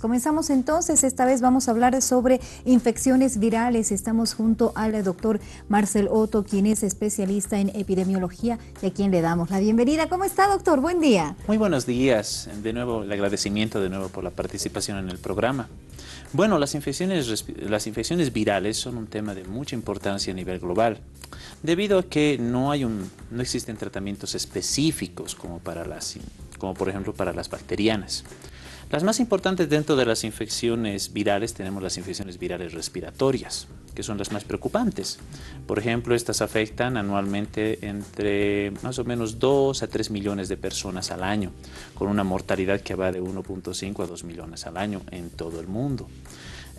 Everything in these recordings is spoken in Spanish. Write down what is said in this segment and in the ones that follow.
Comenzamos entonces, esta vez vamos a hablar sobre infecciones virales. Estamos junto al doctor Marcel Otto, quien es especialista en epidemiología y a quien le damos la bienvenida. ¿Cómo está, doctor? Buen día. Muy buenos días. De nuevo, el agradecimiento de nuevo por la participación en el programa. Bueno, las infecciones virales son un tema de mucha importancia a nivel global, debido a que no existen tratamientos específicos como por ejemplo para las bacterianas. Las más importantes dentro de las infecciones virales tenemos las infecciones virales respiratorias, que son las más preocupantes. Por ejemplo, estas afectan anualmente entre más o menos 2 a 3 millones de personas al año, con una mortalidad que va de 1.5 a 2 millones al año en todo el mundo.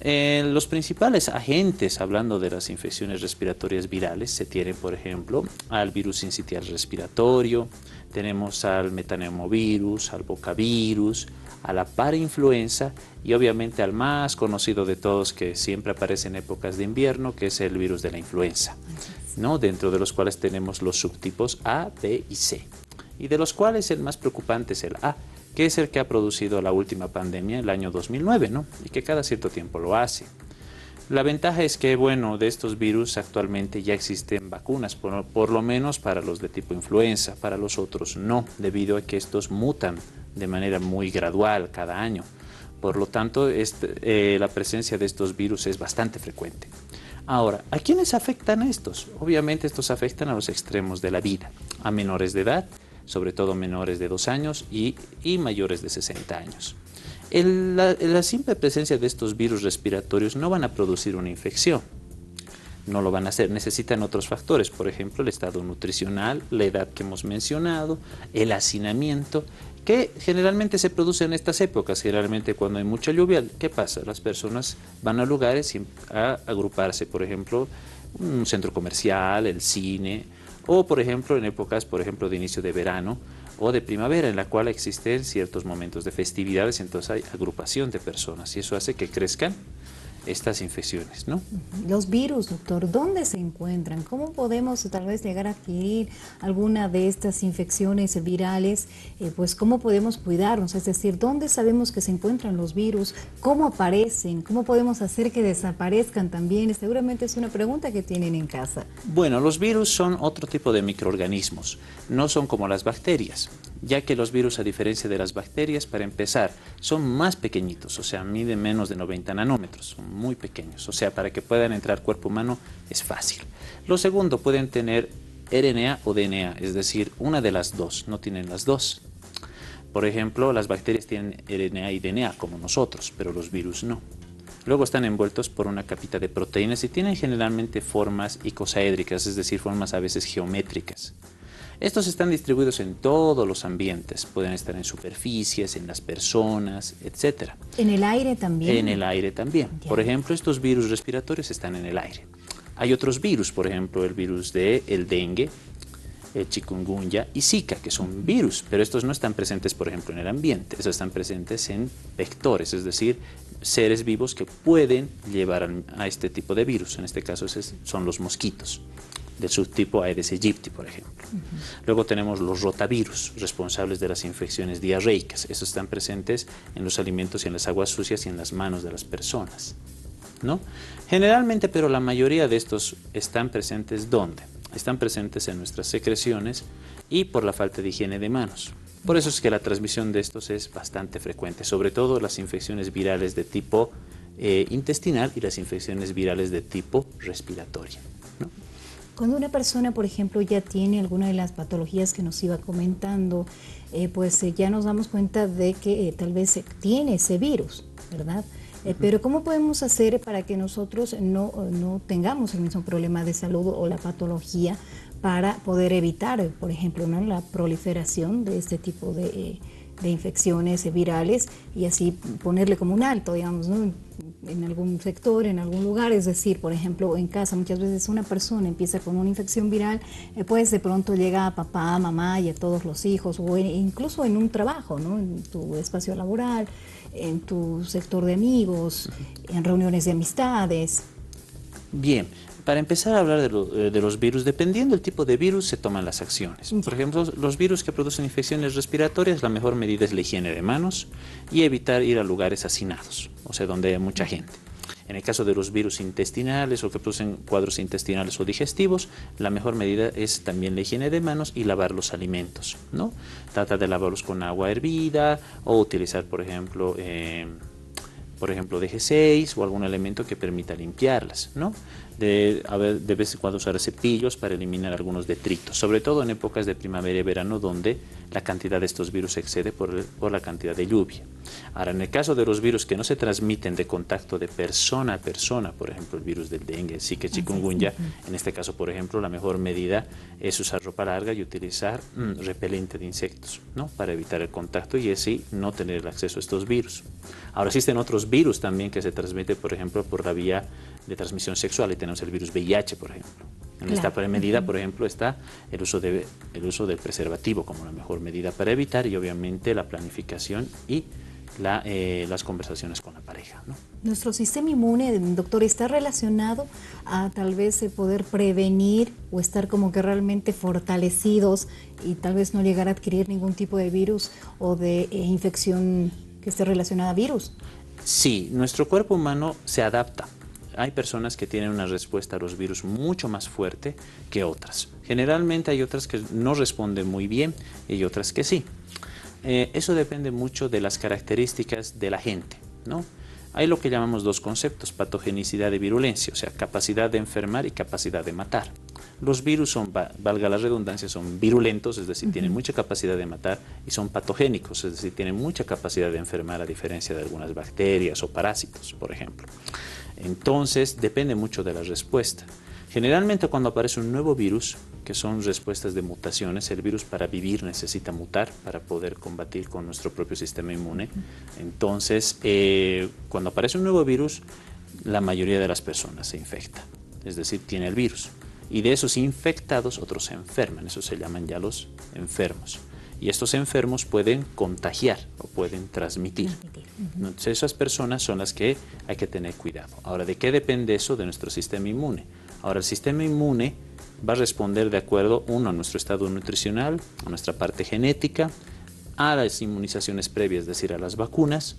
Los principales agentes, hablando de las infecciones respiratorias virales, se tienen, por ejemplo, al virus sincitial respiratorio, tenemos al metaneumovirus, al bocavirus, a la parainfluenza y obviamente al más conocido de todos, que siempre aparece en épocas de invierno, que es el virus de la influenza, ¿no? Dentro de los cuales tenemos los subtipos A, B y C, y de los cuales el más preocupante es el A, que es el que ha producido la última pandemia, el año 2009, ¿no? Y que cada cierto tiempo lo hace. La ventaja es que, bueno, de estos virus actualmente ya existen vacunas, por lo menos para los de tipo influenza, para los otros no, debido a que estos mutan de manera muy gradual cada año. Por lo tanto, la presencia de estos virus es bastante frecuente. Ahora, ¿a quiénes afectan estos? Obviamente estos afectan a los extremos de la vida, a menores de edad, sobre todo menores de 2 años y mayores de 60 años. La simple presencia de estos virus respiratorios no van a producir una infección, no lo van a hacer, necesitan otros factores, por ejemplo el estado nutricional, la edad que hemos mencionado, el hacinamiento, que generalmente se produce en estas épocas, generalmente cuando hay mucha lluvia. ¿Qué pasa? Las personas van a lugares a agruparse, por ejemplo, un centro comercial, el cine, o por ejemplo en épocas, por ejemplo, de inicio de verano o de primavera, en la cual existen ciertos momentos de festividades, entonces hay agrupación de personas y eso hace que crezcan estas infecciones, ¿no? Los virus, doctor, ¿dónde se encuentran? ¿Cómo podemos tal vez llegar a adquirir alguna de estas infecciones virales? Pues, ¿cómo podemos cuidarnos? Es decir, ¿dónde sabemos que se encuentran los virus? ¿Cómo aparecen? ¿Cómo podemos hacer que desaparezcan también? Seguramente es una pregunta que tienen en casa. Bueno, los virus son otro tipo de microorganismos, no son como las bacterias, ya que los virus, a diferencia de las bacterias, para empezar, son más pequeñitos, o sea, miden menos de 90 nanómetros, son muy pequeños, o sea, para que puedan entrar al cuerpo humano es fácil. Lo segundo, pueden tener RNA o DNA, es decir, una de las dos, no tienen las dos. Por ejemplo, las bacterias tienen RNA y DNA como nosotros, pero los virus no. Luego están envueltos por una capita de proteínas y tienen generalmente formas icosaédricas, es decir, formas a veces geométricas. Estos están distribuidos en todos los ambientes, pueden estar en superficies, en las personas, etc. ¿En el aire también? En el aire también. Ya. Por ejemplo, estos virus respiratorios están en el aire. Hay otros virus, por ejemplo, el virus del dengue, el chikungunya y Zika, que son virus, pero estos no están presentes, por ejemplo, en el ambiente, estos están presentes en vectores, es decir, seres vivos que pueden llevar a este tipo de virus. En este caso son los mosquitos, del subtipo Aedes aegypti, por ejemplo. Luego tenemos los rotavirus, responsables de las infecciones diarreicas. Estos están presentes en los alimentos y en las aguas sucias y en las manos de las personas, ¿no? Generalmente, pero la mayoría de estos están presentes, ¿dónde? Están presentes en nuestras secreciones y por la falta de higiene de manos. Por eso es que la transmisión de estos es bastante frecuente, sobre todo las infecciones virales de tipo intestinal y las infecciones virales de tipo respiratorio, ¿no? Cuando una persona, por ejemplo, ya tiene alguna de las patologías que nos iba comentando, ya nos damos cuenta de que tal vez tiene ese virus, ¿verdad? Pero ¿cómo podemos hacer para que nosotros no tengamos el mismo problema de salud o la patología para poder evitar, por ejemplo, ¿no?, la proliferación de este tipo de infecciones virales y así ponerle como un alto, digamos, ¿no?, en algún sector, en algún lugar? Es decir, por ejemplo, en casa muchas veces una persona empieza con una infección viral, pues de pronto llega a papá, mamá y a todos los hijos, o incluso en un trabajo, ¿no?, en tu espacio laboral, en tu sector de amigos, en reuniones de amistades. Bien, Para empezar a hablar de los virus, dependiendo del tipo de virus, se toman las acciones. Por ejemplo, los virus que producen infecciones respiratorias, la mejor medida es la higiene de manos y evitar ir a lugares hacinados, o sea, donde haya mucha gente. En el caso de los virus intestinales o que producen cuadros intestinales o digestivos, la mejor medida es también la higiene de manos y lavar los alimentos, ¿no? Trata de lavarlos con agua hervida o utilizar, por ejemplo, DG6 o algún elemento que permita limpiarlas, ¿no? De vez en cuando usar cepillos para eliminar algunos detritos, sobre todo en épocas de primavera y verano donde la cantidad de estos virus excede por la cantidad de lluvia. Ahora, en el caso de los virus que no se transmiten de contacto de persona a persona, por ejemplo el virus del dengue, Zika, chikungunya, en este caso, por ejemplo, la mejor medida es usar ropa larga y utilizar repelente de insectos, ¿no? Para evitar el contacto y así no tener el acceso a estos virus. Ahora existen otros virus también que se transmiten, por ejemplo, por la vía de transmisión sexual, y tenemos el virus VIH, por ejemplo. En esta medida, por ejemplo, está el uso del preservativo como la mejor medida para evitar, y obviamente la planificación y las conversaciones con la pareja, ¿no? Nuestro sistema inmune, doctor, ¿está relacionado a tal vez poder prevenir o estar como que realmente fortalecidos y tal vez no llegar a adquirir ningún tipo de virus o de infección que esté relacionada a virus? Sí, nuestro cuerpo humano se adapta. Hay personas que tienen una respuesta a los virus mucho más fuerte que otras. Generalmente hay otras que no responden muy bien y otras que sí. Eso depende mucho de las características de la gente, ¿no? Hay lo que llamamos dos conceptos, patogenicidad y virulencia, o sea, capacidad de enfermar y capacidad de matar. Los virus son, valga la redundancia, son virulentos, es decir, tienen mucha capacidad de matar, y son patogénicos, es decir, tienen mucha capacidad de enfermar a diferencia de algunas bacterias o parásitos, por ejemplo. Entonces, depende mucho de la respuesta. Generalmente cuando aparece un nuevo virus, que son respuestas de mutaciones, el virus para vivir necesita mutar para poder combatir con nuestro propio sistema inmune. Entonces, cuando aparece un nuevo virus, la mayoría de las personas se infecta, es decir, tiene el virus. Y de esos infectados, otros se enferman, eso se llaman ya los enfermos. Y estos enfermos pueden contagiar o pueden transmitir. Entonces, esas personas son las que hay que tener cuidado. Ahora, ¿de qué depende eso? De nuestro sistema inmune. Ahora, el sistema inmune va a responder de acuerdo, uno, a nuestro estado nutricional, a nuestra parte genética, a las inmunizaciones previas, es decir, a las vacunas,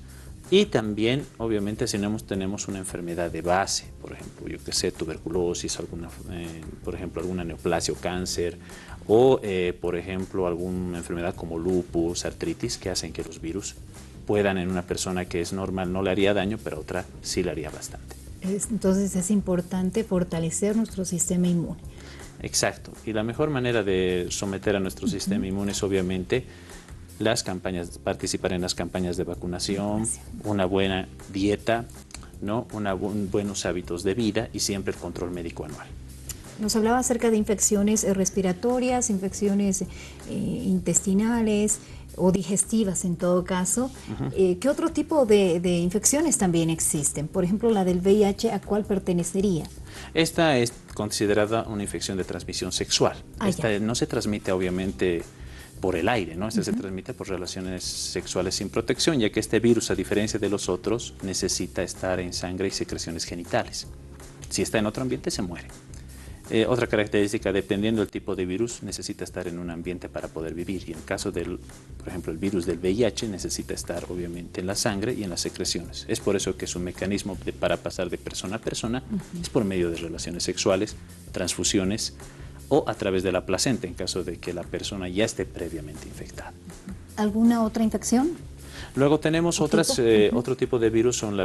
y también, obviamente, si tenemos una enfermedad de base, por ejemplo, yo que sé, tuberculosis, por ejemplo, alguna neoplasia o cáncer, o, por ejemplo, alguna enfermedad como lupus, artritis, que hacen que los virus puedan, en una persona que es normal no le haría daño, pero a otra sí le haría bastante. Entonces es importante fortalecer nuestro sistema inmune. Exacto, y la mejor manera de someter a nuestro sistema inmune es obviamente participar en las campañas de vacunación, una buena dieta, ¿no? Buenos hábitos de vida y siempre el control médico anual. Nos hablaba acerca de infecciones respiratorias, infecciones intestinales o digestivas en todo caso. ¿Qué otro tipo de infecciones también existen? Por ejemplo, la del VIH, ¿a cuál pertenecería? Esta es considerada una infección de transmisión sexual. Esta no se transmite obviamente por el aire, ¿no? Esta se transmite por relaciones sexuales sin protección, ya que este virus, a diferencia de los otros, necesita estar en sangre y secreciones genitales. Si está en otro ambiente, se muere. Otra característica, dependiendo del tipo de virus, necesita estar en un ambiente para poder vivir. Y en el caso por ejemplo, el virus del VIH necesita estar obviamente en la sangre y en las secreciones. Es por eso que su mecanismo para pasar de persona a persona es por medio de relaciones sexuales, transfusiones o a través de la placenta, en caso de que la persona ya esté previamente infectada. ¿Alguna otra infección? Luego tenemos otro tipo de virus, son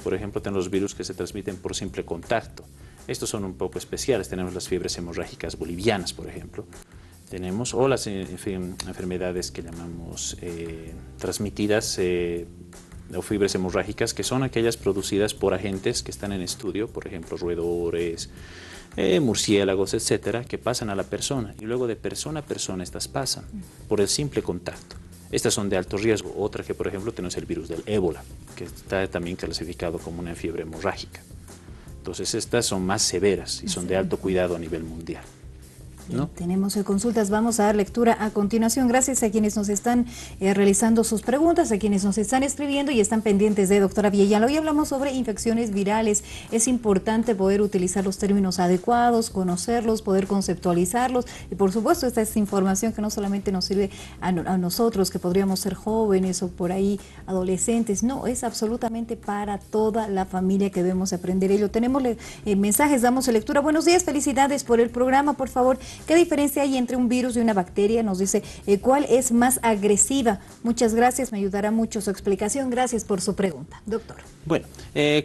por ejemplo, tenemos los virus que se transmiten por simple contacto. Estos son un poco especiales, tenemos las fiebres hemorrágicas bolivianas, por ejemplo. Tenemos, o las enfermedades que llamamos transmitidas, o fiebres hemorrágicas, que son aquellas producidas por agentes que están en estudio, por ejemplo, roedores, murciélagos, etcétera, que pasan a la persona. Y luego de persona a persona estas pasan por el simple contacto. Estas son de alto riesgo. Otra que, por ejemplo, tenemos el virus del ébola, que está también clasificado como una fiebre hemorrágica. Entonces estas son más severas y son de alto cuidado a nivel mundial. ¿no? Tenemos consultas, vamos a dar lectura a continuación. Gracias a quienes nos están realizando sus preguntas, a quienes nos están escribiendo y están pendientes de doctora Villayala. Hoy hablamos sobre infecciones virales. Es importante poder utilizar los términos adecuados, conocerlos, poder conceptualizarlos y por supuesto esta es información que no solamente nos sirve a nosotros que podríamos ser jóvenes o por ahí adolescentes, no, es absolutamente para toda la familia que debemos aprender ello. Tenemos mensajes, damos lectura. Buenos días, felicidades por el programa, por favor. ¿Qué diferencia hay entre un virus y una bacteria? Nos dice, ¿cuál es más agresiva? Muchas gracias, me ayudará mucho su explicación. Gracias por su pregunta. Doctor. Bueno,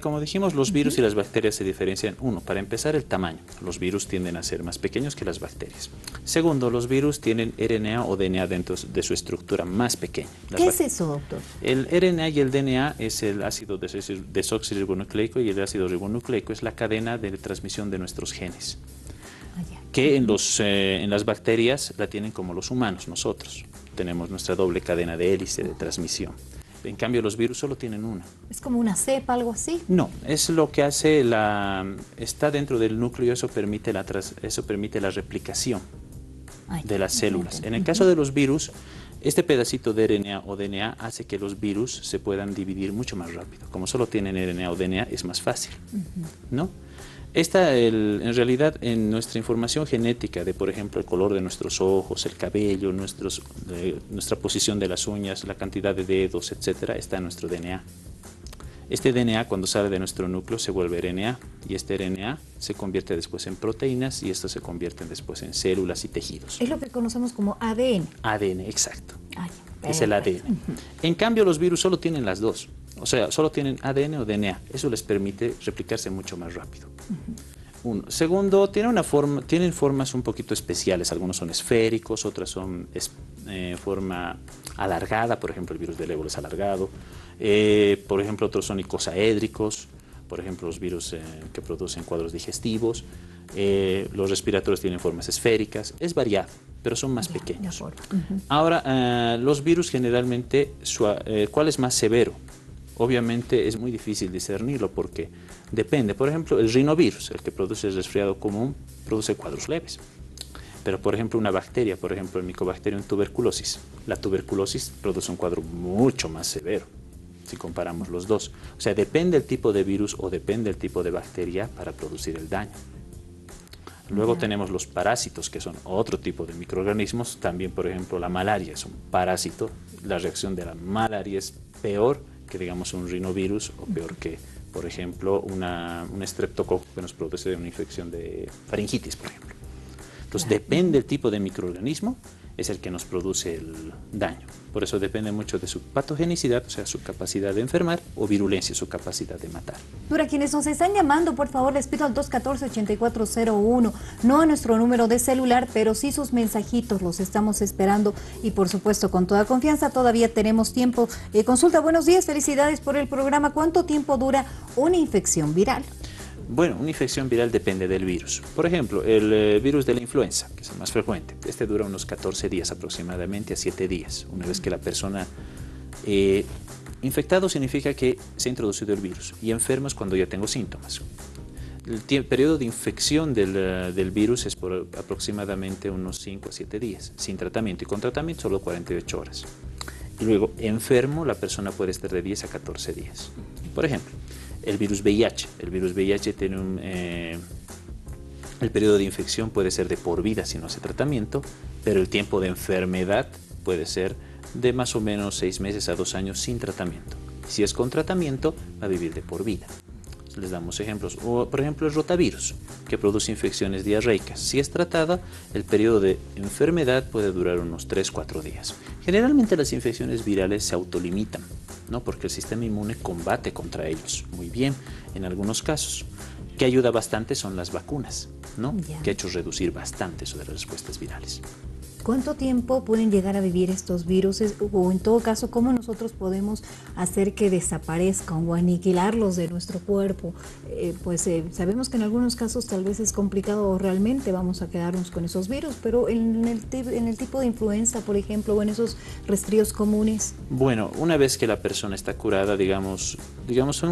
como dijimos, los virus y las bacterias se diferencian. Uno, para empezar, el tamaño. Los virus tienden a ser más pequeños que las bacterias. Segundo, los virus tienen RNA o DNA dentro de su estructura más pequeña. ¿Qué es eso, doctor? El RNA y el DNA es el ácido desoxirribonucleico y el ácido ribonucleico es la cadena de transmisión de nuestros genes. Que en las bacterias la tienen como los humanos, nosotros. Tenemos nuestra doble cadena de hélice de transmisión. En cambio, los virus solo tienen una. ¿Es como una cepa, algo así? No, es lo que hace está dentro del núcleo, eso permite la replicación de las células. En el caso de los virus, este pedacito de RNA o DNA hace que los virus se puedan dividir mucho más rápido. Como solo tienen RNA o DNA, es más fácil, ¿no? En realidad, en nuestra información genética de, por ejemplo, el color de nuestros ojos, el cabello, nuestra posición de las uñas, la cantidad de dedos, etcétera, está en nuestro DNA. Este DNA, cuando sale de nuestro núcleo, se vuelve RNA y este RNA se convierte después en proteínas y estos se convierten después en células y tejidos. Es lo que conocemos como ADN. ADN, exacto. Es el ADN. En cambio, los virus solo tienen las dos. O sea, solo tienen ADN o DNA. Eso les permite replicarse mucho más rápido. Uno. Segundo, tienen formas un poquito especiales. Algunos son esféricos, otras son forma alargada. Por ejemplo, el virus del ébola es alargado. Por ejemplo, otros son icosaédricos. Por ejemplo, los virus que producen cuadros digestivos. Los respiratorios tienen formas esféricas. Es variado, pero son más pequeños. Ahora, los virus generalmente, ¿cuál es más severo? Obviamente es muy difícil discernirlo porque depende. Por ejemplo, el rinovirus, el que produce el resfriado común, produce cuadros leves. Pero, por ejemplo, una bacteria, por ejemplo, el Mycobacterium tuberculosis, la tuberculosis produce un cuadro mucho más severo si comparamos los dos. O sea, depende el tipo de virus o depende el tipo de bacteria para producir el daño. Luego tenemos los parásitos, que son otro tipo de microorganismos. También, por ejemplo, la malaria es un parásito. La reacción de la malaria es peor que, digamos, un rinovirus o peor que, por ejemplo, un estreptococo que nos produce una infección de faringitis, por ejemplo. Entonces, depende del tipo de microorganismo, es el que nos produce el daño. Por eso depende mucho de su patogenicidad, o sea, su capacidad de enfermar, o virulencia, su capacidad de matar. Para quienes nos están llamando, por favor, les pido al 214-8401, no a nuestro número de celular, pero sí sus mensajitos, los estamos esperando y por supuesto con toda confianza, todavía tenemos tiempo. Consulta, buenos días, felicidades por el programa. ¿Cuánto tiempo dura una infección viral? Bueno, una infección viral depende del virus. Por ejemplo, el virus de la influenza, que es el más frecuente, este dura unos 14 días aproximadamente a 7 días. Una vez que la persona infectado significa que se ha introducido el virus y enfermo es cuando ya tengo síntomas. El periodo de infección del virus es por aproximadamente unos 5 a 7 días, sin tratamiento, y con tratamiento solo 48 horas. Y luego, enfermo, la persona puede estar de 10 a 14 días. Por ejemplo, el virus VIH. El virus VIH tiene el periodo de infección puede ser de por vida si no hace tratamiento, pero el tiempo de enfermedad puede ser de más o menos 6 meses a 2 años sin tratamiento. Si es con tratamiento, va a vivir de por vida. Les damos ejemplos. O, por ejemplo, el rotavirus, que produce infecciones diarreicas. Si es tratada, el periodo de enfermedad puede durar unos 3-4 días. Generalmente las infecciones virales se autolimitan, ¿no? Porque el sistema inmune combate contra ellos muy bien en algunos casos. Que ayuda bastante son las vacunas, ¿no? Que ha hecho reducir bastante eso de las respuestas virales. ¿Cuánto tiempo pueden llegar a vivir estos virus? O en todo caso, ¿cómo nosotros podemos hacer que desaparezcan o aniquilarlos de nuestro cuerpo? Sabemos que en algunos casos tal vez es complicado o realmente vamos a quedarnos con esos virus, pero en el tipo de influenza, por ejemplo, o en esos resfríos comunes. Bueno, una vez que la persona está curada, digamos, digamos,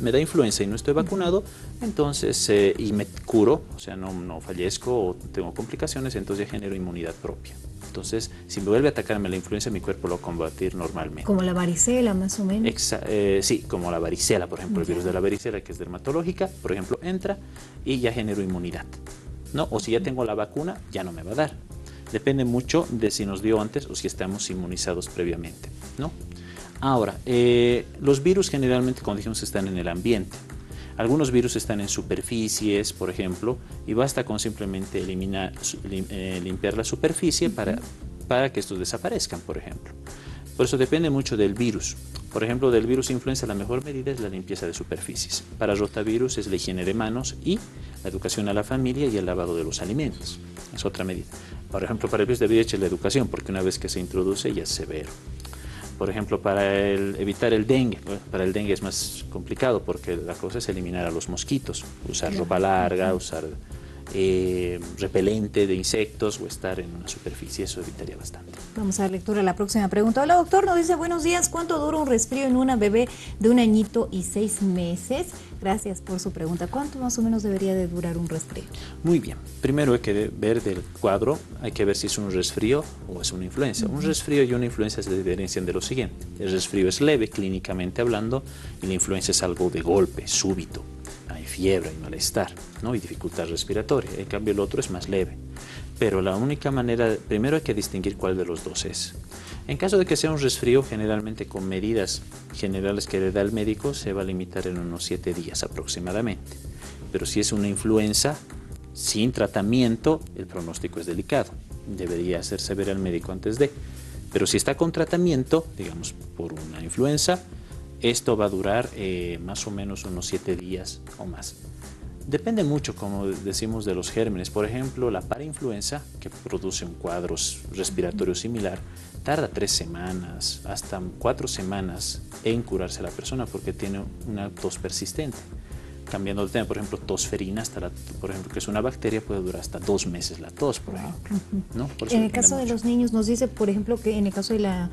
me da influenza y no estoy vacunado, entonces, y me curo, o sea, no fallezco o tengo complicaciones, entonces ya genero inmunidad propia. Entonces, si me vuelve a atacarme la influenza, mi cuerpo lo va a combatir normalmente. Como la varicela, más o menos. Sí, como la varicela, por ejemplo, el virus de la varicela, que es dermatológica, por ejemplo, entra y ya genero inmunidad, ¿no? O si ya tengo la vacuna, ya no me va a dar. Depende mucho de si nos dio antes o si estamos inmunizados previamente, ¿no? Ahora, los virus generalmente, como dijimos, están en el ambiente. Algunos virus están en superficies, por ejemplo, y basta con simplemente limpiar la superficie para que estos desaparezcan, por ejemplo. Por eso depende mucho del virus. Por ejemplo, del virus influenza la mejor medida es la limpieza de superficies. Para rotavirus es la higiene de manos y la educación a la familia y el lavado de los alimentos. Es otra medida. Por ejemplo, para el virus de VIH es la educación, porque una vez que se introduce ya es severo. Por ejemplo, para evitar el dengue, para el dengue es más complicado porque la cosa es eliminar a los mosquitos, usar ropa larga, usar repelente de insectos o estar en una superficie, eso evitaría bastante. Vamos a dar lectura a la próxima pregunta. Hola, doctor, nos dice, buenos días, ¿cuánto dura un resfrío en una bebé de 1 añito y 6 meses? Gracias por su pregunta. ¿Cuánto más o menos debería de durar un resfrío? Muy bien, primero hay que ver del cuadro, hay que ver si es un resfrío o es una influenza. Un resfrío y una influenza se diferencian de lo siguiente. El resfrío es leve, clínicamente hablando, y la influenza es algo de golpe, súbito. Hay fiebre, hay malestar, ¿no? Y dificultad respiratoria. En cambio, el otro es más leve. Pero la única manera, primero hay que distinguir cuál de los dos es. En caso de que sea un resfrío, generalmente con medidas generales que le da el médico, se va a limitar en unos 7 días aproximadamente. Pero si es una influenza sin tratamiento, el pronóstico es delicado. Debería hacerse ver al médico antes de. Pero si está con tratamiento, digamos por una influenza, esto va a durar más o menos unos 7 días o más. Depende mucho, como decimos, de los gérmenes. Por ejemplo, la parainfluenza, que produce un cuadro respiratorio similar, tarda 3 semanas, hasta 4 semanas en curarse la persona porque tiene una tos persistente. Cambiando de tema, por ejemplo, tosferina, por ejemplo, que es una bacteria, puede durar hasta 2 meses la tos, por ejemplo, ¿no? Por eso en el caso de los niños, nos dice, por ejemplo, que en el caso de la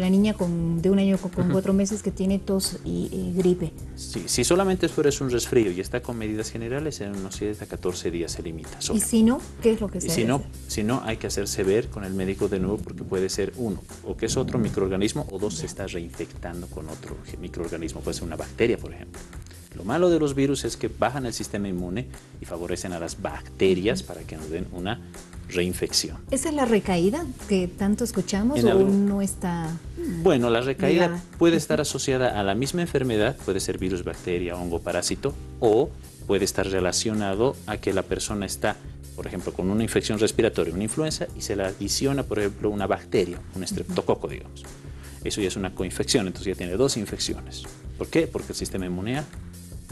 niña de 1 año con 4 meses que tiene tos y gripe. Sí, si solamente es un resfrío y está con medidas generales, en unos 7 a 14 días se limita. ¿Y si no? ¿Qué es lo que se debe hacer? Si no, hay que hacerse ver con el médico de nuevo porque puede ser uno, o que es otro microorganismo, o dos, se está reinfectando con otro microorganismo, puede ser una bacteria, por ejemplo. Lo malo de los virus es que bajan el sistema inmune y favorecen a las bacterias para que nos den una reinfección. ¿Esa es la recaída que tanto escuchamos o no está? Bueno, la recaída puede estar asociada a la misma enfermedad, puede ser virus, bacteria, hongo, parásito, o puede estar relacionado a que la persona está, por ejemplo, con una infección respiratoria, una influenza, y se le adiciona, por ejemplo, una bacteria, un estreptococo, digamos. Eso ya es una coinfección, entonces ya tiene 2 infecciones. ¿Por qué? Porque el sistema inmune ha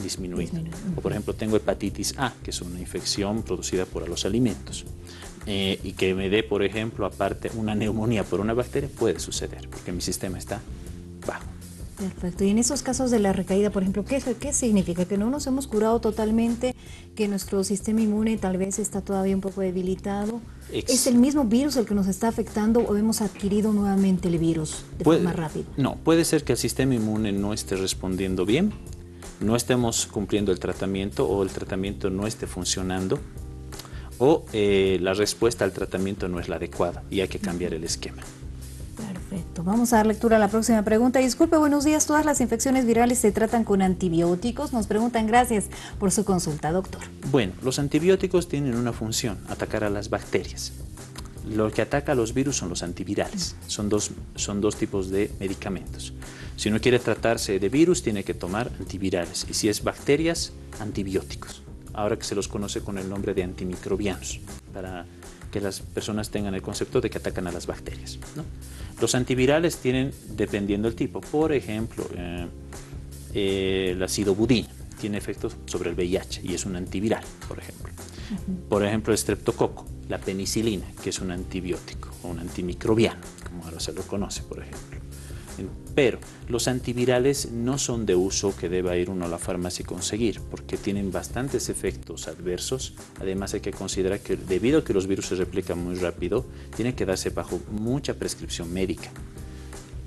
disminuido. O por ejemplo, tengo hepatitis A, que es una infección producida por los alimentos, y que me dé, por ejemplo, aparte una neumonía por una bacteria, puede suceder, porque mi sistema está bajo. Perfecto. Y en esos casos de la recaída, por ejemplo, ¿qué significa? ¿Que no nos hemos curado totalmente? ¿Que nuestro sistema inmune tal vez está todavía un poco debilitado? ¿Es el mismo virus el que nos está afectando o hemos adquirido nuevamente el virus de forma rápida? No, puede ser que el sistema inmune no esté respondiendo bien, no estemos cumpliendo el tratamiento o el tratamiento no esté funcionando, o la respuesta al tratamiento no es la adecuada y hay que cambiar el esquema. Perfecto. Vamos a dar lectura a la próxima pregunta. Disculpe, buenos días. ¿Todas las infecciones virales se tratan con antibióticos? Nos preguntan. Gracias por su consulta, doctor. Bueno, los antibióticos tienen una función, atacar a las bacterias. Lo que ataca a los virus son los antivirales. Son dos tipos de medicamentos. Si uno quiere tratarse de virus, tiene que tomar antivirales. Y si es bacterias, antibióticos. Ahora que se los conoce con el nombre de antimicrobianos, para que las personas tengan el concepto de que atacan a las bacterias, ¿no? Los antivirales tienen, dependiendo del tipo, por ejemplo, la acidobudina tiene efectos sobre el VIH y es un antiviral, por ejemplo. Por ejemplo, el streptococo, la penicilina, que es un antibiótico o un antimicrobiano, como ahora se lo conoce, por ejemplo. Pero los antivirales no son de uso que deba ir uno a la farmacia y conseguir, porque tienen bastantes efectos adversos. Además hay que considerar que debido a que los virus se replican muy rápido, tiene que darse bajo mucha prescripción médica.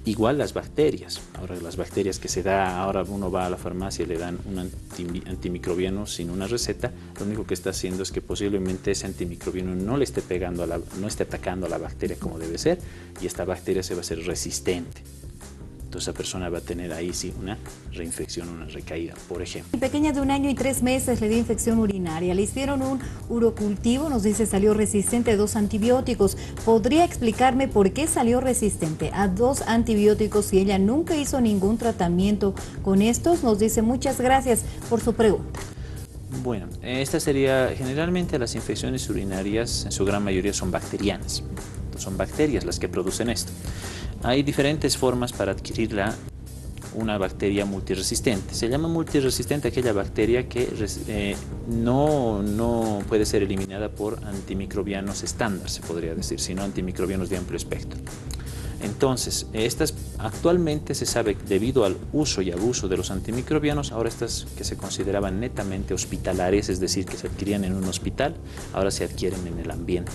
Igual las bacterias. Ahora las bacterias que se da, ahora uno va a la farmacia y le dan un antimicrobiano sin una receta, lo único que está haciendo es que posiblemente ese antimicrobiano no le esté pegando no esté atacando a la bacteria como debe ser, y esta bacteria se va a hacer resistente. Entonces esa persona va a tener ahí sí una reinfección, una recaída, por ejemplo. Mi pequeña de 1 año y 3 meses le dio infección urinaria. Le hicieron un urocultivo, nos dice salió resistente a 2 antibióticos. ¿Podría explicarme por qué salió resistente a 2 antibióticos si ella nunca hizo ningún tratamiento con estos? Nos dice muchas gracias por su pregunta. Bueno, esta sería, generalmente las infecciones urinarias en su gran mayoría son bacterianas. Entonces, son bacterias las que producen esto. Hay diferentes formas para adquirir una bacteria multiresistente. Se llama multiresistente aquella bacteria que no puede ser eliminada por antimicrobianos estándar, se podría decir, sino antimicrobianos de amplio espectro. Entonces, estas actualmente se sabe, debido al uso y abuso de los antimicrobianos, ahora estas que se consideraban netamente hospitalarias, es decir, que se adquirían en un hospital, ahora se adquieren en el ambiente.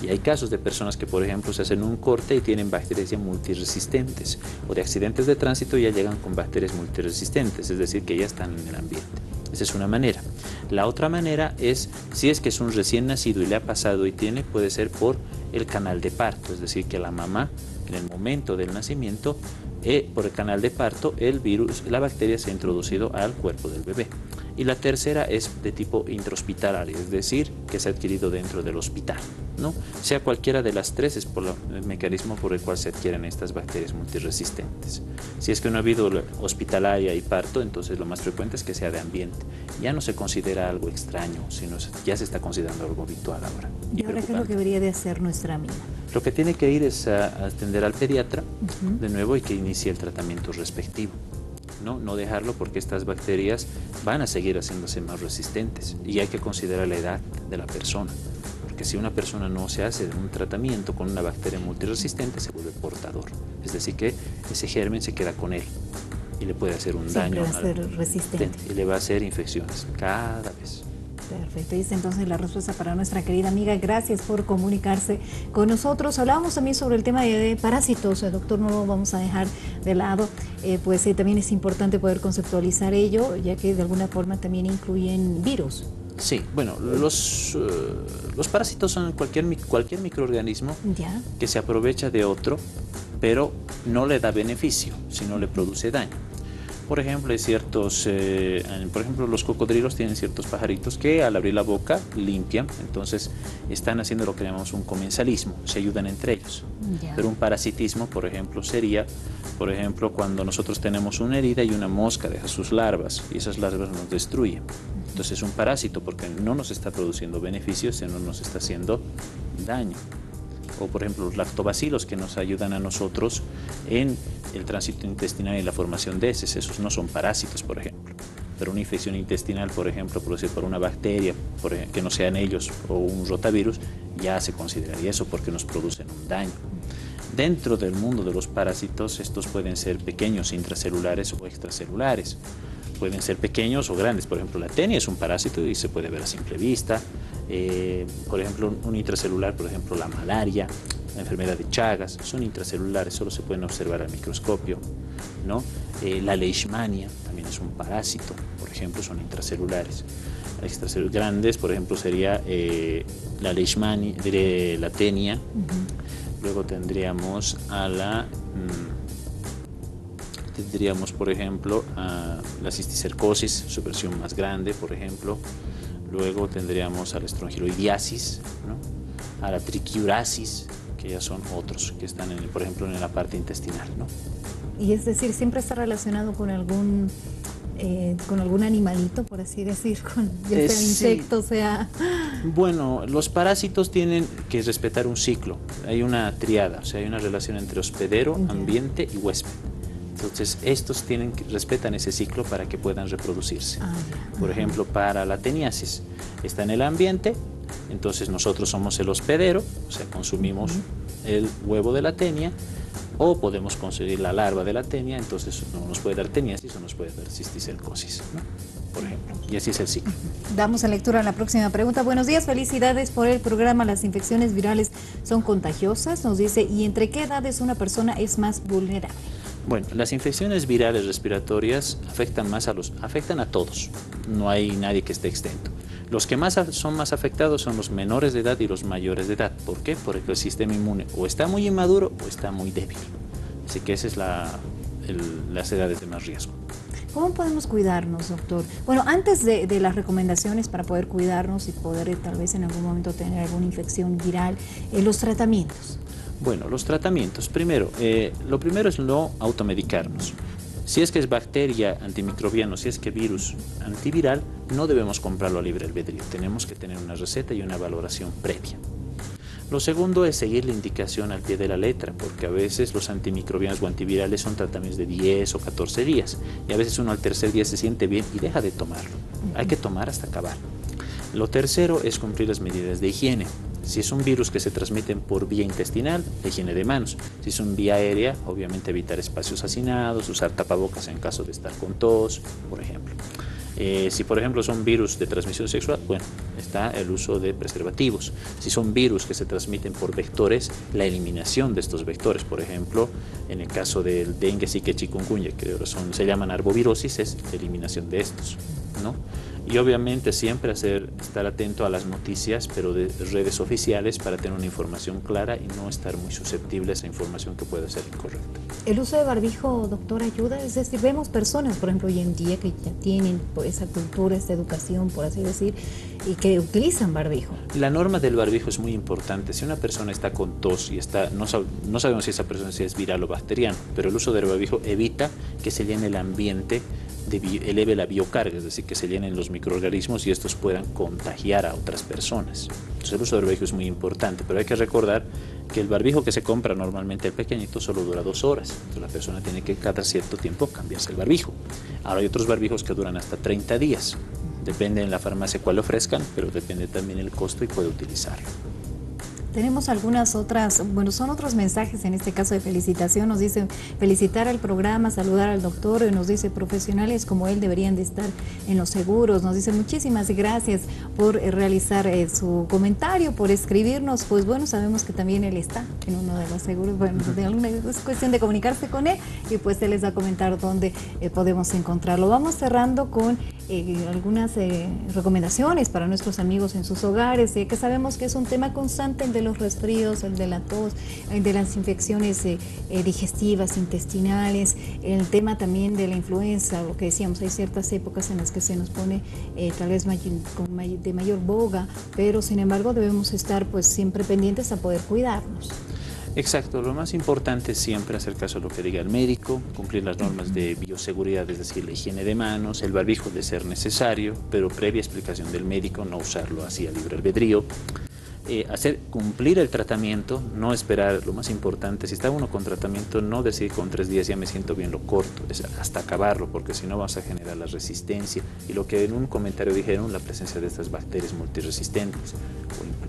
Y hay casos de personas que, por ejemplo, se hacen un corte y tienen bacterias ya multiresistentes, o de accidentes de tránsito ya llegan con bacterias multiresistentes, es decir, que ya están en el ambiente. Esa es una manera. La otra manera es, si es que es un recién nacido y le ha pasado y tiene, puede ser por el canal de parto, es decir, que la mamá, en el momento del nacimiento, por el canal de parto, el virus, la bacteria se ha introducido al cuerpo del bebé. Y la tercera es de tipo intrahospitalario, es decir, que se ha adquirido dentro del hospital, ¿no? Sea cualquiera de las tres, es por el mecanismo por el cual se adquieren estas bacterias multiresistentes. Si es que no ha habido hospitalaria y parto, entonces lo más frecuente es que sea de ambiente. Ya no se considera algo extraño, sino ya se está considerando algo habitual ahora. ¿Y ahora qué es lo que debería de hacer nuestra amiga? Lo que tiene que ir es a atender al pediatra de nuevo y que inicie el tratamiento respectivo. No dejarlo, porque estas bacterias van a seguir haciéndose más resistentes y hay que considerar la edad de la persona, porque si una persona no se hace un tratamiento con una bacteria multiresistente se vuelve portador, es decir que ese germen se queda con él y le puede hacer un daño, va a ser resistente y le va a hacer infecciones cada vez. Perfecto, y es entonces la respuesta para nuestra querida amiga. Gracias por comunicarse con nosotros. Hablábamos también sobre el tema de parásitos, doctor, no lo vamos a dejar de lado, también es importante poder conceptualizar ello, ya que de alguna forma también incluyen virus. Sí, bueno, los parásitos son cualquier microorganismo que se aprovecha de otro, pero no le da beneficio, sino le produce daño. Por ejemplo, hay por ejemplo, los cocodrilos tienen ciertos pajaritos que al abrir la boca limpian, entonces están haciendo lo que llamamos un comensalismo, se ayudan entre ellos. Pero un parasitismo, por ejemplo, sería, por ejemplo, cuando nosotros tenemos una herida y una mosca deja sus larvas y esas larvas nos destruyen. Entonces es un parásito porque no nos está produciendo beneficios, sino nos está haciendo daño. O por ejemplo los lactobacilos, que nos ayudan a nosotros en el tránsito intestinal y la formación de heces. Esos no son parásitos, por ejemplo, pero una infección intestinal, por ejemplo, producida por una bacteria, que no sean ellos, o un rotavirus, ya se consideraría eso porque nos producen un daño. Dentro del mundo de los parásitos, estos pueden ser pequeños, intracelulares o extracelulares. Pueden ser pequeños o grandes. Por ejemplo, la tenia es un parásito y se puede ver a simple vista. Por ejemplo, un intracelular, por ejemplo, la malaria, la enfermedad de Chagas, son intracelulares, solo se pueden observar al microscopio, ¿no? La leishmania también es un parásito, por ejemplo, son intracelulares. Extracelulares grandes, por ejemplo, sería la leishmania, la tenia. Luego tendríamos por ejemplo, a la cisticercosis, su versión más grande, por ejemplo. Luego tendríamos a la estrongiloidiasis, ¿no? A la triquiurasis, que ya son otros que están, por ejemplo, en la parte intestinal, ¿no? Y es decir, siempre está relacionado con algún animalito, por así decir, ya sea insecto, sea... Bueno, los parásitos tienen que respetar un ciclo, hay una triada, o sea, hay una relación entre hospedero, ambiente y huésped. Entonces, estos respetan ese ciclo para que puedan reproducirse. Por ejemplo, para la teniasis, está en el ambiente, entonces nosotros somos el hospedero, o sea, consumimos el huevo de la tenia, o podemos conseguir la larva de la tenia, entonces no nos puede dar teniasis o nos puede dar cisticercosis, ¿no? Por ejemplo, y así es el ciclo. Damos en lectura a la próxima pregunta. Buenos días, felicidades por el programa. ¿Las infecciones virales son contagiosas? Nos dice, ¿y entre qué edades una persona es más vulnerable? Bueno, las infecciones virales respiratorias afectan a todos, no hay nadie que esté exento. Los que son más afectados son los menores de edad y los mayores de edad. ¿Por qué? Porque el sistema inmune o está muy inmaduro o está muy débil. Así que esa es las edades de más riesgo. ¿Cómo podemos cuidarnos, doctor? Bueno, antes de las recomendaciones para poder cuidarnos y poder tal vez en algún momento tener alguna infección viral, los tratamientos. Bueno, los tratamientos. Primero, lo primero es no automedicarnos. Si es que es bacteria, antimicrobiano, si es que virus antiviral, no debemos comprarlo a libre albedrío. Tenemos que tener una receta y una valoración previa. Lo segundo es seguir la indicación al pie de la letra, porque a veces los antimicrobianos o antivirales son tratamientos de 10 o 14 días, y a veces uno al tercer día se siente bien y deja de tomarlo. Hay que tomar hasta acabar. Lo tercero es cumplir las medidas de higiene. Si es un virus que se transmite por vía intestinal, la higiene de manos. Si es un vía aérea, obviamente evitar espacios hacinados, usar tapabocas en caso de estar con tos, por ejemplo. Si por ejemplo son virus de transmisión sexual, bueno, está el uso de preservativos. Si son virus que se transmiten por vectores, la eliminación de estos vectores, por ejemplo, en el caso del dengue, zika, chikungunya, que se llaman arbovirosis, es la eliminación de estos, ¿no? Y obviamente siempre estar atento a las noticias, pero de redes oficiales, para tener una información clara y no estar muy susceptible a esa información que puede ser incorrecta. ¿El uso de barbijo, doctor, ayuda? Es decir, vemos personas, por ejemplo, hoy en día que ya tienen esa cultura, esta educación, por así decir, y que utilizan barbijo. La norma del barbijo es muy importante. Si una persona está con tos y no sabemos si esa persona es viral o bacteriano, pero el uso del barbijo evita que se llene el ambiente, eleve la biocarga, es decir, que se llenen los microorganismos y estos puedan contagiar a otras personas. Entonces el uso del barbijo es muy importante, pero hay que recordar que el barbijo que se compra normalmente, el pequeñito, solo dura 2 horas. Entonces la persona tiene que cada cierto tiempo cambiarse el barbijo. Ahora hay otros barbijos que duran hasta 30 días. Depende en la farmacia cuál ofrezcan, pero depende también el costo y puede utilizarlo. Tenemos algunas otras, bueno, son otros mensajes en este caso de felicitación. Nos dicen felicitar al programa, saludar al doctor, y nos dice profesionales como él deberían de estar en los seguros. Nos dice muchísimas gracias por realizar su comentario, por escribirnos. Pues bueno, sabemos que también él está en uno de los seguros. Bueno, es cuestión de comunicarse con él y pues él les va a comentar dónde podemos encontrarlo. Vamos cerrando con algunas recomendaciones para nuestros amigos en sus hogares, que sabemos que es un tema constante, el de los resfríos, el de la tos, el de las infecciones digestivas, intestinales, el tema también de la influenza, lo que decíamos, hay ciertas épocas en las que se nos pone tal vez de mayor boga, pero sin embargo debemos estar pues siempre pendientes a poder cuidarnos. Exacto, lo más importante es siempre hacer caso a lo que diga el médico, cumplir las normas de bioseguridad, es decir, la higiene de manos, el barbijo de ser necesario, pero previa explicación del médico, no usarlo así a libre albedrío. Cumplir el tratamiento, no esperar, lo más importante, si está uno con tratamiento, no decir con 3 días ya me siento bien, lo corto, es hasta acabarlo, porque si no vas a generar la resistencia y lo que en un comentario dijeron, la presencia de estas bacterias multiresistentes,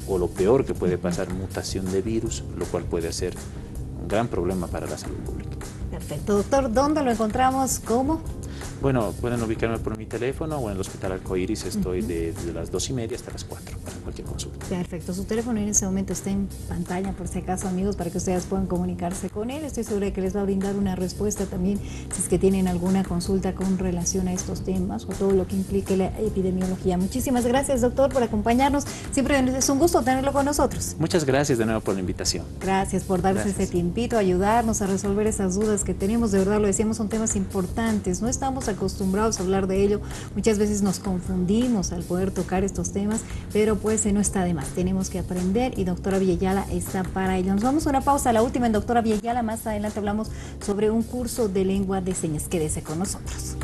o lo peor que puede pasar, mutación de virus, lo cual puede ser un gran problema para la salud pública. Perfecto, doctor, ¿dónde lo encontramos? ¿Cómo? Bueno, pueden ubicarme por mi teléfono o en el Hospital Arcoíris, estoy desde las 2:30 hasta las 4 para cualquier consulta. Perfecto, su teléfono en ese momento está en pantalla, por si acaso, amigos, para que ustedes puedan comunicarse con él. Estoy segura de que les va a brindar una respuesta también si es que tienen alguna consulta con relación a estos temas o todo lo que implique la epidemiología. Muchísimas gracias, doctor, por acompañarnos. Siempre es un gusto tenerlo con nosotros. Muchas gracias de nuevo por la invitación. Gracias por darse ese tiempito, ayudarnos a resolver esas dudas que tenemos. De verdad, lo decíamos, son temas importantes. No estamos acostumbrados a hablar de ello. Muchas veces nos confundimos al poder tocar estos temas, pero pues no está de más. Tenemos que aprender y doctora Villayala está para ello. Nos vamos a una pausa, la última en doctora Villayala. Más adelante hablamos sobre un curso de lengua de señas. Quédese con nosotros.